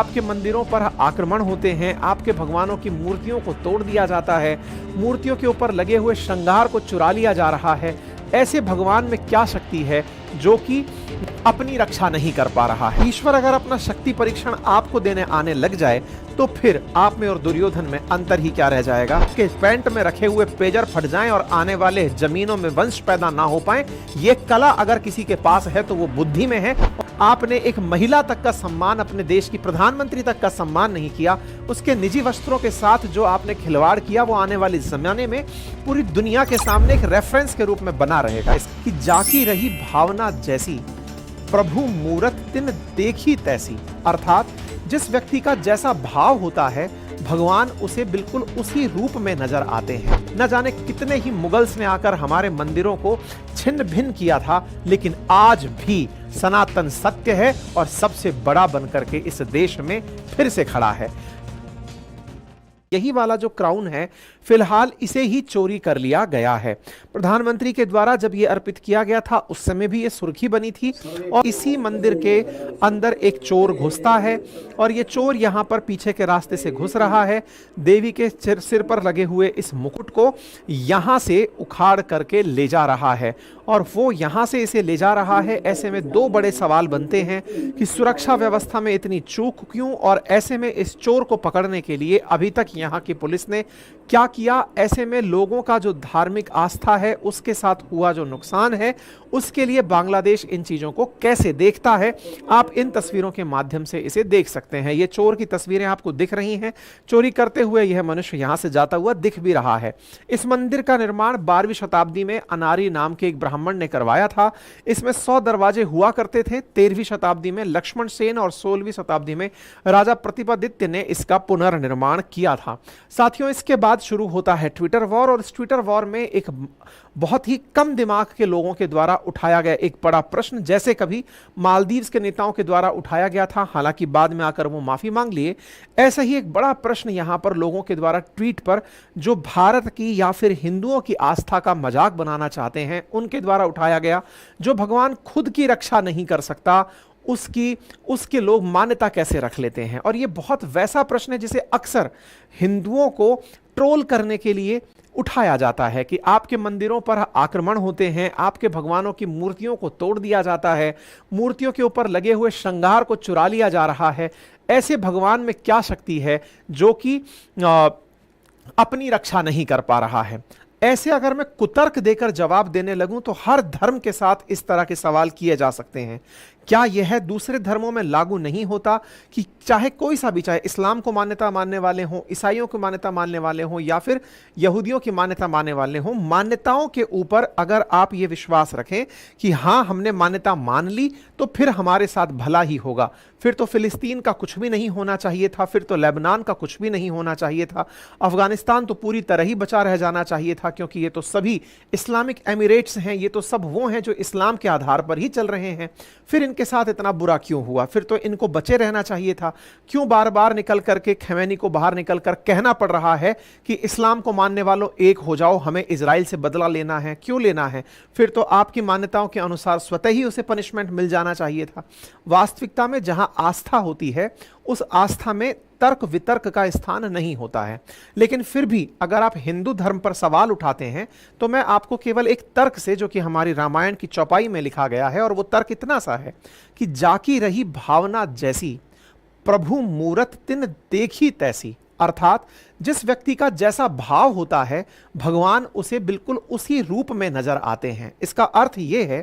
आपके मंदिरों पर आक्रमण होते हैं, आपके भगवानों की मूर्तियों को तोड़ दिया जाता है, मूर्तियों के ऊपर लगे हुए श्रृंगार को चुरा लिया जा रहा है। ऐसे भगवान में क्या शक्ति है जो कि अपनी रक्षा नहीं कर पा रहा है? ईश्वर अगर अपना शक्ति परीक्षण आपको देने आने लग जाए तो फिर आप में और दुर्योधन में अंतर ही क्या रह जाएगा कि पैंट में रखे हुए पेजर फट जाएं और आने वाले जमीनों में वंश पैदा ना हो पाए। ये कला अगर किसी के पास है तो वो बुद्धि में है। आपने एक महिला तक का सम्मान, अपने देश की प्रधानमंत्री तक का सम्मान नहीं किया। उसके निजी वस्त्रों के साथ जो आपने खिलवाड़ किया वो आने वाले जमाने में पूरी दुनिया के सामने एक रेफरेंस के रूप में बना रहेगा। इसकी जाकी रही भावना जैसी, प्रभु मूरत तिन देखी तैसी, अर्थात जिस व्यक्ति का जैसा भाव होता है भगवान उसे बिल्कुल उसी रूप में नजर आते हैं। न जाने कितने ही मुगल्स ने आकर हमारे मंदिरों को छिन्न भिन्न किया था, लेकिन आज भी सनातन सत्य है और सबसे बड़ा बनकर के इस देश में फिर से खड़ा है। यही वाला जो क्राउन है फिलहाल इसे ही चोरी कर लिया गया है। प्रधानमंत्री के द्वारा जब ये अर्पित किया गया था उस समय भी ये सुर्खी बनी थी और इसी मंदिर के अंदर एक चोर घुसता है और ये चोर यहाँ पर पीछे के रास्ते से घुस रहा है। देवी के सिर पर लगे हुए इस मुकुट को यहाँ से उखाड़ करके ले जा रहा है और वो यहाँ से इसे ले जा रहा है। ऐसे में दो बड़े सवाल बनते हैं कि सुरक्षा व्यवस्था में इतनी चूक क्यों, और ऐसे में इस चोर को पकड़ने के लिए अभी तक यहाँ की पुलिस ने क्या किया। ऐसे में लोगों का जो धार्मिक आस्था है उसके साथ हुआ जो नुकसान है उसके लिए बांग्लादेश इन चीजों को कैसे देखता है, आप इन तस्वीरों के माध्यम से इसे देख सकते हैं। ये चोर की तस्वीरें आपको दिख रही हैं। चोरी करते हुए यह मनुष्य यहां से जाता हुआ दिख भी रहा है। इस मंदिर का निर्माण 12वीं शताब्दी में अनारी नाम के एक ब्राह्मण ने करवाया था। इसमें 100 दरवाजे हुआ करते थे। 13वीं शताब्दी में लक्ष्मण सेन और 16वीं शताब्दी में राजा प्रतिपादित्य ने इसका पुनर्निर्माण किया था। साथियों, इसके बाद शुरू होता है ट्विटर वॉर और इस ट्विटर वॉर में एक बहुत ही कम दिमाग के लोगों के द्वारा उठाया गया एक बड़ा प्रश्न, जैसे कभी मालदीव्स के नेताओं के द्वारा उठाया गया था, हालांकि बाद में आकर वो माफी मांग लिए। ऐसा ही एक बड़ा प्रश्न यहां पर लोगों के द्वारा ट्वीट पर जो भारत की या फिर हिंदुओं की आस्था का मजाक बनाना चाहते हैं उनके द्वारा उठाया गया। जो भगवान खुद की रक्षा नहीं कर सकता उसके लोग मान्यता कैसे रख लेते हैं। और ये बहुत वैसा प्रश्न है जिसे अक्सर हिंदुओं को ट्रोल करने के लिए उठाया जाता है कि आपके मंदिरों पर आक्रमण होते हैं, आपके भगवानों की मूर्तियों को तोड़ दिया जाता है, मूर्तियों के ऊपर लगे हुए श्रृंगार को चुरा लिया जा रहा है। ऐसे भगवान में क्या शक्ति है जो कि अपनी रक्षा नहीं कर पा रहा है? ऐसे अगर मैं कुतर्क देकर जवाब देने लगूं तो हर धर्म के साथ इस तरह के सवाल किए जा सकते हैं। क्या यह दूसरे धर्मों में लागू नहीं होता कि चाहे कोई सा भी, चाहे इस्लाम को मान्यता मानने वाले हों, ईसाइयों को मान्यता मानने वाले हों या फिर यहूदियों की मान्यता मानने वाले हों, मान्यताओं के ऊपर अगर आप ये विश्वास रखें कि हाँ हमने मान्यता मान ली तो फिर हमारे साथ भला ही होगा, फिर तो फिलिस्तीन का कुछ भी नहीं होना चाहिए था, फिर तो लेबनान का कुछ भी नहीं होना चाहिए था, अफगानिस्तान तो पूरी तरह ही बचा रह जाना चाहिए था क्योंकि ये तो सभी इस्लामिक एमिरेट्स हैं, ये तो सब वो हैं जो इस्लाम के आधार पर ही चल रहे हैं, फिर इनके साथ इतना बुरा क्यों हुआ, फिर तो इनको बचे रहना चाहिए था, क्यों बार बार निकल करके खमैनी को बाहर निकल कर कहना पड़ रहा है कि इस्लाम को मानने वालों एक हो जाओ, हमें इजराइल से बदला लेना है, क्यों लेना है, फिर तो आपकी मान्यताओं के अनुसार स्वतः ही उसे पनिशमेंट मिल जाना चाहिए था। वास्तविकता में जहां आस्था होती है उस आस्था में तर्क वितर्क का स्थान नहीं होता है। लेकिन फिर भी अगर आप हिंदू धर्म पर सवाल उठाते हैं तो मैं आपको केवल एक तर्क से, जो कि हमारी रामायण की चौपाई में लिखा गया है, और वो तर्क इतना सा है कि जाकी रही भावना जैसी, प्रभु मूरत तिन देखी तैसी, अर्थात जिस व्यक्ति का जैसा भाव होता है भगवान उसे बिल्कुल उसी रूप में नजर आते हैं। इसका अर्थ यह है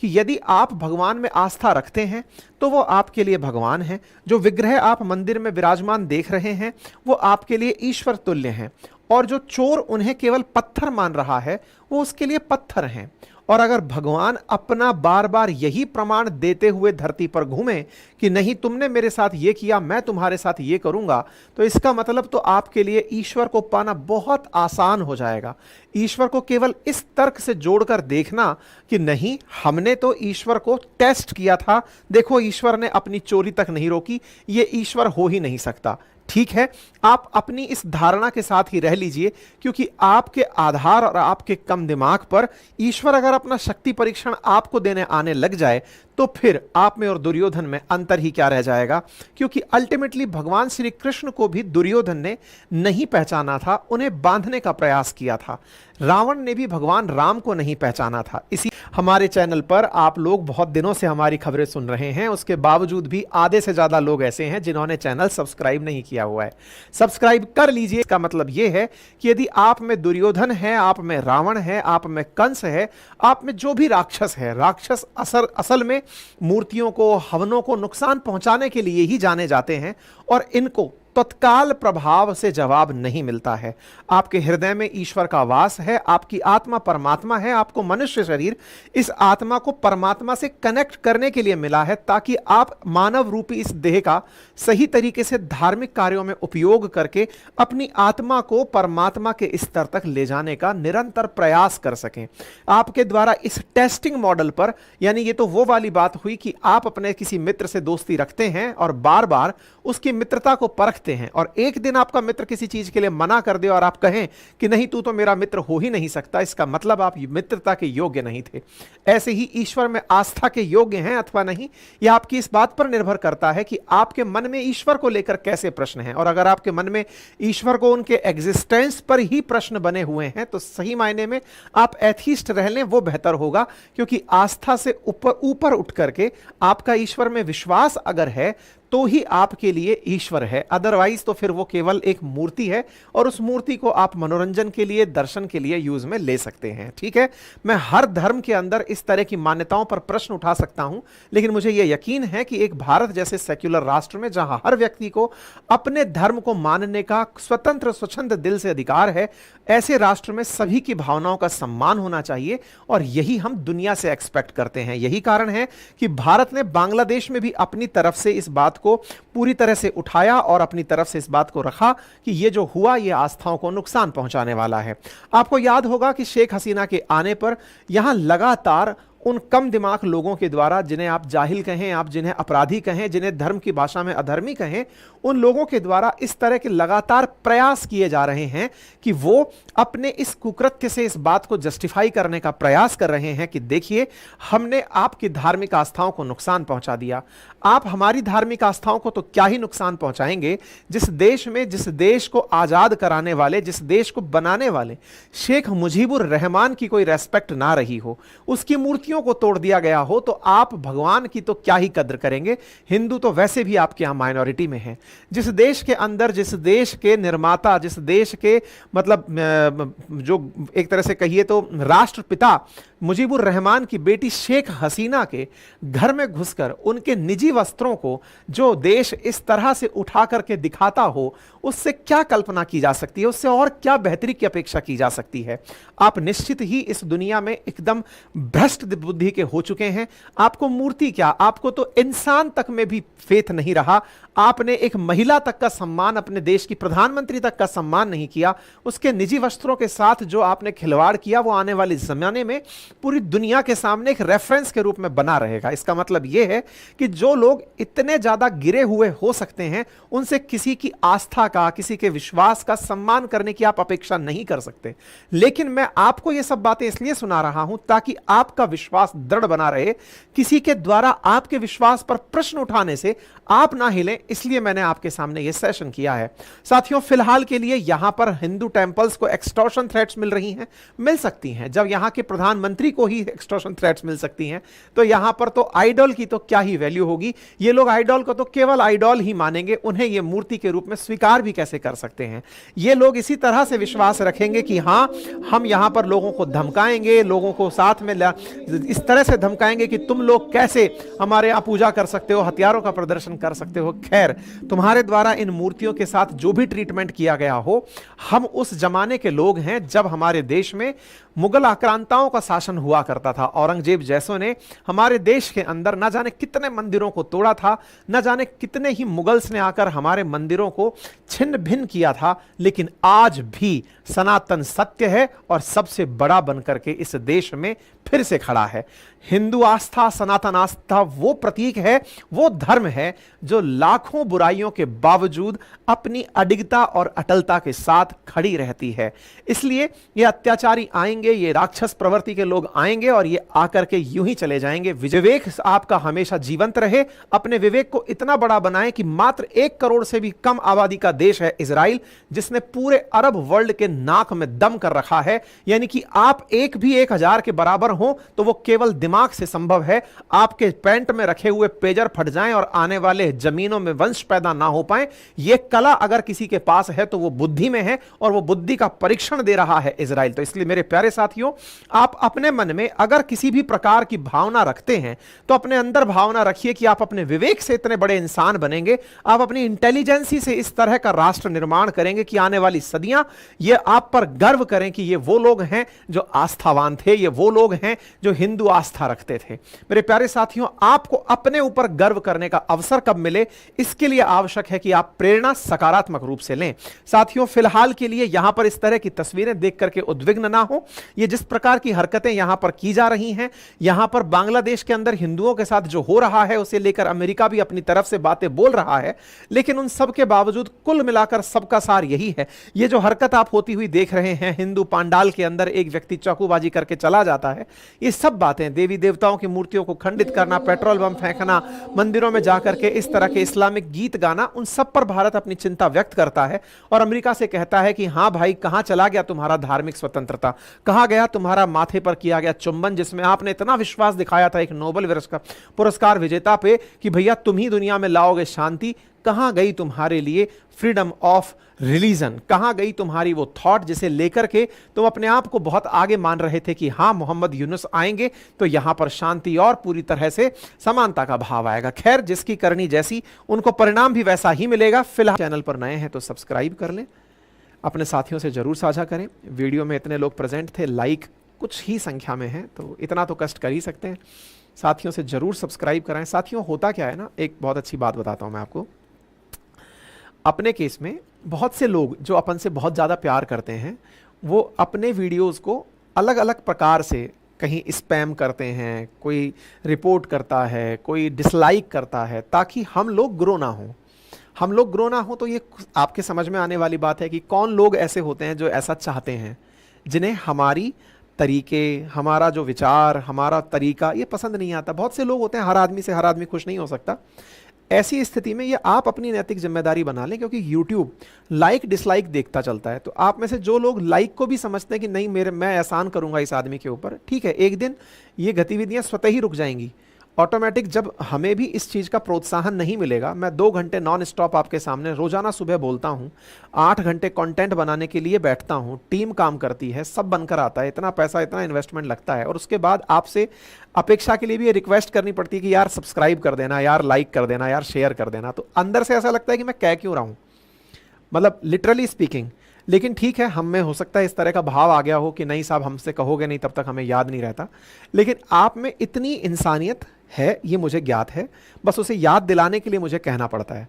कि यदि आप भगवान में आस्था रखते हैं तो वो आपके लिए भगवान हैं। जो विग्रह आप मंदिर में विराजमान देख रहे हैं वो आपके लिए ईश्वर तुल्य हैं, और जो चोर उन्हें केवल पत्थर मान रहा है वो उसके लिए पत्थर हैं। और अगर भगवान अपना बार बार यही प्रमाण देते हुए धरती पर घूमे कि नहीं तुमने मेरे साथ ये किया, मैं तुम्हारे साथ ये करूंगा, तो इसका मतलब तो आपके लिए ईश्वर को पाना बहुत आसान हो जाएगा। ईश्वर को केवल इस तर्क से जोड़कर देखना कि नहीं हमने तो ईश्वर को टेस्ट किया था, देखो ईश्वर ने अपनी चोरी तक नहीं रोकी, ये ईश्वर हो ही नहीं सकता। ठीक है, आप अपनी इस धारणा के साथ ही रह लीजिए, क्योंकि आपके आधार और आपके कम दिमाग पर ईश्वर अगर अपना शक्ति परीक्षण आपको देने आने लग जाए तो फिर आप में और दुर्योधन में अंतर ही क्या रह जाएगा। क्योंकि अल्टीमेटली भगवान श्री कृष्ण को भी दुर्योधन ने नहीं पहचाना था, उन्हें बांधने का प्रयास किया था। रावण ने भी भगवान राम को नहीं पहचाना था। इसी हमारे चैनल पर आप लोग बहुत दिनों से हमारी खबरें सुन रहे हैं, उसके बावजूद भी आधे से ज्यादा लोग ऐसे हैं जिन्होंने चैनल सब्सक्राइब नहीं किया हुआ है। सब्सक्राइब कर लीजिए। इसका मतलब यह है कि यदि आप में दुर्योधन है, आप में रावण है, आप में कंस है, आप में जो भी राक्षस है, राक्षस असल में मूर्तियों को, हवनों को नुकसान पहुंचाने के लिए ही जाने जाते हैं और इनको तत्काल प्रभाव से जवाब नहीं मिलता है। आपके हृदय में ईश्वर का वास है, आपकी आत्मा परमात्मा है, आपको मनुष्य शरीर इस आत्मा को परमात्मा से कनेक्ट करने के लिए मिला है, ताकि आप मानव रूपी इस देह का सही तरीके से धार्मिक कार्यों में उपयोग करके अपनी आत्मा को परमात्मा के स्तर तक ले जाने का निरंतर प्रयास कर सकें। आपके द्वारा इस टेस्टिंग मॉडल पर, यानी ये तो वो वाली बात हुई कि आप अपने किसी मित्र से दोस्ती रखते हैं और बार बार उसकी मित्रता को परखते हैं, और एक दिन आपका मित्र किसी चीज के लिए मना कर दे और आप कहें कि नहीं, तू तो मेरा मित्र हो ही नहीं सकता, इसका मतलब आप मित्रता के योग्य नहीं थे। ऐसे ही ईश्वर में आस्था के योग्य हैं अथवा नहीं, यह आपकी इस बात पर निर्भर करता है कि आपके मन में ईश्वर को लेकर कैसे प्रश्न हैं। और अगर आपके मन में ईश्वर को उनके एग्जिस्टेंस पर ही प्रश्न बने हुए हैं तो सही मायने में आप एथीस्ट रह लें, वो बेहतर होगा। क्योंकि आस्था से ऊपर उठ करके आपका ईश्वर में विश्वास अगर है तो ही आपके लिए ईश्वर है, अदरवाइज तो फिर वो केवल एक मूर्ति है और उस मूर्ति को आप मनोरंजन के लिए, दर्शन के लिए यूज में ले सकते हैं। ठीक है, मैं हर धर्म के अंदर इस तरह की मान्यताओं पर प्रश्न उठा सकता हूं, लेकिन मुझे यह यकीन है कि एक भारत जैसे सेक्युलर राष्ट्र में, जहां हर व्यक्ति को अपने धर्म को मानने का स्वतंत्र स्वच्छंद दिल से अधिकार है, ऐसे राष्ट्र में सभी की भावनाओं का सम्मान होना चाहिए और यही हम दुनिया से एक्सपेक्ट करते हैं। यही कारण है कि भारत ने बांग्लादेश में भी अपनी तरफ से इस बात को पूरी तरह से उठाया और अपनी तरफ से इस बात को रखा कि ये जो हुआ ये आस्थाओं को नुकसान पहुंचाने वाला है। आपको याद होगा कि शेख हसीना के आने पर यहां लगातार उन कम दिमाग लोगों के द्वारा, जिन्हें आप जाहिल कहें, आप जिन्हें अपराधी कहें, जिन्हें धर्म की भाषा में अधर्मी कहें, उन लोगों के द्वारा इस तरह के लगातार प्रयास किए जा रहे हैं कि वो अपने इस कुकृत्य से इस बात को जस्टिफाई करने का प्रयास कर रहे हैं कि देखिए, हमने आपकी धार्मिक आस्थाओं को नुकसान पहुंचा दिया। आप हमारी धार्मिक आस्थाओं को तो क्या ही नुकसान पहुंचाएंगे, जिस देश में, जिस देश को आजाद कराने वाले, जिस देश को बनाने वाले शेख मुजीबुर रहमान की कोई रेस्पेक्ट ना रही हो, उसकी मूर्तियों को तोड़ दिया गया हो, तो आप भगवान की तो क्या ही कद्र करेंगे। हिंदू तो वैसे भी आपके यहां माइनॉरिटी में हैं। जिस देश के अंदर, जिस देश के निर्माता, जिस देश के मतलब जो एक तरह से कहिए तो राष्ट्रपिता मुजीबुर रहमान की बेटी शेख हसीना के घर में घुसकर उनके निजी वस्त्रों को जो देश इस तरह से उठा करके दिखाता हो, उससे क्या कल्पना की जा सकती है, उससे और क्या बेहतरी की अपेक्षा की जा सकती है। आप निश्चित ही इस दुनिया में एकदम भ्रष्ट बुद्धि के हो चुके हैं। आपको मूर्ति क्या, आपको तो इंसान तक में भी फेथ नहीं रहा। आपने एक महिला तक का सम्मान, अपने देश की प्रधानमंत्री तक का सम्मान नहीं किया। उसके निजी वस्त्रों के साथ जो आपने खिलवाड़ किया वो आने वाले जमाने में पूरी दुनिया के सामने एक रेफरेंस के रूप में बना रहेगा। इसका मतलब यह है कि जो लोग इतने ज्यादा गिरे हुए हो सकते हैं, उनसे किसी की आस्था का, किसी के विश्वास का सम्मान करने की आप अपेक्षा नहीं कर सकते। लेकिन मैं आपको यह सब बातें इसलिए सुना रहा हूं ताकि आपका विश्वास दृढ़ बना रहे। किसी के द्वारा आपके विश्वास पर प्रश्न उठाने से आप ना हिले, इसलिए मैंने आपके सामने यह सेशन किया है। साथियों, फिलहाल के लिए यहां पर हिंदू टेंपल्स को एक्सटॉर्शन थ्रेट्स मिल रही हैं, मिल सकती हैं। जब यहां के प्रधानमंत्री को ही एक्सटॉर्शन थ्रेट्स मिल सकती हैं, तो यहां पर तो आइडल की तो क्या ही वैल्यू होगी। ये लोग आइडल को तो केवल आइडल ही मानेंगे, उन्हें यह मूर्ति के रूप में स्वीकार भी कैसे कर सकते हैं। ये लोग इसी तरह से विश्वास रखेंगे कि हां, हम यहां पर लोगों को धमकाएंगे, लोगों को साथ में इस तरह से धमकाएंगे कि तुम लोग कैसे हमारे यहां पूजा कर सकते हो, हथियारों का प्रदर्शन कर सकते हो। खैर, तुम्हारे द्वारा इन मूर्तियों के साथ जो भी ट्रीटमेंट किया गया हो, हम उस जमाने के लोग हैं जब हमारे देश में मुगल आक्रांताओं का शासन हुआ करता था। औरंगजेब जैसों ने हमारे देश के अंदर न जाने कितने मंदिरों को तोड़ा था, न जाने कितने ही मुगल्स ने आकर हमारे मंदिरों को छिन्न भिन्न किया था। लेकिन आज भी सनातन सत्य है और सबसे बड़ा बनकर के इस देश में फिर से खड़ा है। हिंदू आस्था, सनातन आस्था वो प्रतीक है, वो धर्म है जो लाखों बुराइयों के बावजूद अपनी अडिगता और अटलता के साथ खड़ी रहती है। इसलिए ये अत्याचारी आएंगे, ये राक्षस प्रवृत्ति के लोग आएंगे और ये आकर के यूं ही चले जाएंगे। विवेक आपका हमेशा जीवंत रहे। अपने विवेक को इतना बड़ा बनाएं कि मात्र 1 करोड़ से भी कम आबादी का देश है इजराइल, जिसने पूरे अरब वर्ल्ड के नाक में दम कर रखा है। यानी कि आप एक भी 1000 के बराबर हो तो वो केवल दिमाग से संभव है। आपके पैंट में रखे हुए पेजर फट जाएं और आने वाले जमीनों में वंश पैदा ना हो पाए, यह कला अगर किसी के पास है तो वो बुद्धि में है, और वो बुद्धि का परीक्षण दे रहा है इजराइल। तो इसलिए मेरे प्यारे साथियों, आप अपने मन में अगर किसी भी प्रकार की भावना रखते हैं तो अपने अंदर भावना रखिए कि आप अपने विवेक से इतने बड़े इंसान बनेंगे, आप अपनी इंटेलिजेंसी से इस तरह का राष्ट्र निर्माण करेंगे कि आने वाली सदियां ये आप पर गर्व करें कि ये वो लोग हैं जो आस्थावान थे, ये वो लोग हैं जो हिंदू आस्था रखते थे। मेरे प्यारे साथियों, आपको अपने ऊपर गर्व करने का अवसर कब मिले, इसके लिए आवश्यक है कि आप प्रेरणा सकारात्मक रूप से लें। साथियों, फिलहाल के लिए यहां पर इस तरह की तस्वीरें देख करके उद्विग्न ना हो। ये जिस प्रकार की हरकतें यहां पर की जा रही हैं, यहां पर बांग्लादेश के अंदर हिंदुओं के साथ जो हो रहा है उसे लेकर अमेरिका भी अपनी तरफ से बातें बोल रहा है, लेकिन उन सब के बावजूद कुल मिलाकर सबका सार यही है। ये जो हरकत आप होती हुई देख रहे हैं, हिंदू पंडाल के अंदर एक व्यक्ति चाकूबाजी करके चला जाता है, ये सब बातें, देवी देवताओं की मूर्तियों को खंडित करना, पेट्रोल बम फेंकना, मंदिरों में जाकर के इस तरह के इस्लामिक गीत गाना, उन सब पर भारत अपनी चिंता व्यक्त करता है और अमेरिका से कहता है कि हां भाई, कहां चला गया तुम्हारा धार्मिक स्वतंत्रता, कहां गया तुम्हारा माथे पर किया गया चुंबन, जिसमें आपने इतना विश्वास दिखाया था एक नोबेल पुरस्कार विजेता पे कि भैया तुम ही दुनिया में लाओगे शांति। कहां गई तुम्हारे लिए फ्रीडम ऑफ रिलीजन, कहां गई तुम्हारी वो थॉट जिसे लेकर के तुम अपने आप को बहुत आगे मान रहे थे कि हां मोहम्मद यूनुस आएंगे तो यहां पर शांति और पूरी तरह से समानता का भाव आएगा। खैर, जिसकी करनी जैसी, उनको परिणाम भी वैसा ही मिलेगा। फिलहाल चैनल पर नए हैं तो सब्सक्राइब कर लें, अपने साथियों से जरूर साझा करें। वीडियो में इतने लोग प्रेजेंट थे, लाइक कुछ ही संख्या में है, तो इतना तो कष्ट कर ही सकते हैं। साथियों से जरूर सब्सक्राइब कराएं। साथियों, होता क्या है ना, एक बहुत अच्छी बात बताता हूं मैं आपको। अपने केस में बहुत से लोग जो अपन से बहुत ज़्यादा प्यार करते हैं, वो अपने वीडियोस को अलग अलग प्रकार से कहीं स्पैम करते हैं, कोई रिपोर्ट करता है, कोई डिसलाइक करता है, ताकि हम लोग ग्रो ना हों। हम लोग ग्रो ना हो तो ये आपके समझ में आने वाली बात है कि कौन लोग ऐसे होते हैं जो ऐसा चाहते हैं, जिन्हें हमारी तरीके, हमारा जो विचार, हमारा तरीका ये पसंद नहीं आता। बहुत से लोग होते हैं, हर आदमी से हर आदमी खुश नहीं हो सकता। ऐसी स्थिति में ये आप अपनी नैतिक जिम्मेदारी बना लें, क्योंकि YouTube लाइक डिसलाइक देखता चलता है। तो आप में से जो लोग लाइक को भी समझते हैं कि नहीं, मैं एहसान करूंगा इस आदमी के ऊपर, ठीक है, एक दिन ये गतिविधियां स्वतः ही रुक जाएंगी ऑटोमेटिक। जब हमें भी इस चीज़ का प्रोत्साहन नहीं मिलेगा, मैं 2 घंटे नॉन स्टॉप आपके सामने रोजाना सुबह बोलता हूँ, 8 घंटे कंटेंट बनाने के लिए बैठता हूँ, टीम काम करती है, सब बनकर आता है, इतना पैसा, इतना इन्वेस्टमेंट लगता है, और उसके बाद आपसे अपेक्षा के लिए भी ये रिक्वेस्ट करनी पड़ती है कि यार सब्सक्राइब कर देना, यार लाइक कर देना, यार शेयर कर देना। तो अंदर से ऐसा लगता है कि मैं कह क्यों रहा हूँ, मतलब लिटरली स्पीकिंग। लेकिन ठीक है, हम में हो सकता है इस तरह का भाव आ गया हो कि नहीं साहब, हमसे कहोगे नहीं तब तक हमें याद नहीं रहता। लेकिन आप में इतनी इंसानियत है, ये मुझे ज्ञात है, बस उसे याद दिलाने के लिए मुझे कहना पड़ता है।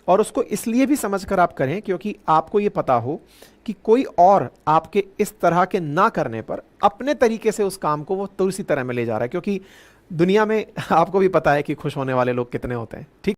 और उसको इसलिए भी समझकर आप करें क्योंकि आपको ये पता हो कि कोई और आपके इस तरह के ना करने पर अपने तरीके से उस काम को वो दूसरी तरह में ले जा रहा है। क्योंकि दुनिया में आपको भी पता है कि खुश होने वाले लोग कितने होते हैं, ठीक।